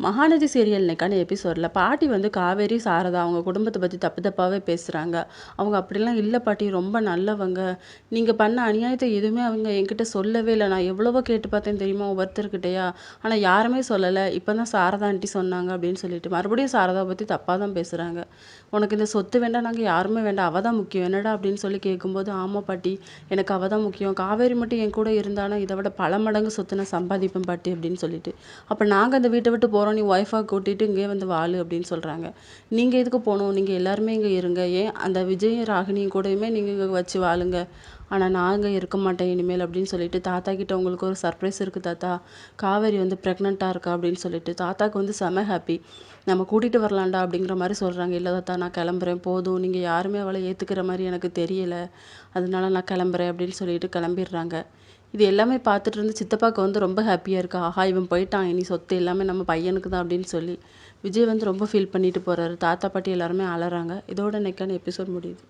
Mahanadi serial இன்னைக்கான எபிசோடில் பாட்டி வந்து காவேரி சாரதா அவங்க குடும்பத்தை பற்றி தப்பு தப்பாகவே பேசுகிறாங்க. அவங்க அப்படிலாம் இல்லை பாட்டி, ரொம்ப நல்லவங்க. நீங்கள் பண்ண அநியாயத்தை எதுவுமே அவங்க என்கிட்ட சொல்லவே இல்லை. நான் எவ்வளவோ கேட்டு பார்த்தேன் தெரியுமா ஒவ்வொருத்தர்கிட்டயா, ஆனால் யாருமே சொல்லலை. இப்போ தான் சாரதா ஆண்டி சொன்னாங்க அப்படின்னு சொல்லிட்டு மறுபடியும் சாரதாவை பற்றி தப்பாக தான் பேசுகிறாங்க. உனக்கு இந்த சொத்து வேண்டாம், நாங்கள் யாருமே வேண்டாம், அவள் தான் முக்கியம் என்னடா அப்படின்னு சொல்லி கேட்கும்போது, ஆமாம் பாட்டி, எனக்கு அவள் தான் முக்கியம். காவேரி மட்டும் என் கூட இருந்தானா இதை விட பல மடங்கு சொத்து நான் சம்பாதிப்பேன் பாட்டி அப்படின்னு சொல்லிட்டு, அப்போ நாங்கள் அந்த வீட்டை விட்டு போகிறோம், நீ ஒய்ஃபாக கூட்டிகிட்டு இங்கே வந்து வாழு அப்படின்னு சொல்கிறாங்க. நீங்கள் எதுக்கு போகணும், நீங்கள் எல்லாருமே இங்கே இருங்க, ஏன் அந்த விஜயும் ராகினியும் கூடயுமே நீங்கள் இங்கே வச்சு வாழுங்க, ஆனால் நான் இங்கே இருக்க மாட்டேன் இனிமேல் அப்படின்னு சொல்லிட்டு, தாத்தா கிட்ட உங்களுக்கு ஒரு சர்ப்ரைஸ் இருக்குது தாத்தா, காவேரி வந்து ப்ரெக்னெண்ட்டாக இருக்கா அப்படின்னு சொல்லிட்டு தாத்தாக்கு வந்து செம ஹாப்பி. நம்ம கூட்டிகிட்டு வரலாண்டா அப்படிங்கிற மாதிரி சொல்கிறாங்க. இல்லை தாத்தா, நான் கிளம்புறேன், போதும், நீங்கள் யாருமே அவளை ஏற்றுக்கிற மாதிரி எனக்கு தெரியலை, அதனால நான் கிளம்புறேன் அப்படின்னு சொல்லிட்டு கிளம்பிடுறாங்க. இது எல்லாமே பார்த்துட்டு இருந்து சித்தப்பாவுக்கு வந்து ரொம்ப ஹாப்பியாக இருக்கா. ஆஹா, இவன் போயிட்டான், இனி சொத்து எல்லாமே நம்ம பையனுக்கு தான் அப்படின்னு சொல்லி விஜய் வந்து ரொம்ப ஃபீல் பண்ணிட்டு போகிறாரு. தாத்தா பாட்டி எல்லாருமே அழறாங்க. இதோட இன்னைக்கான எபிசோட் முடியுது.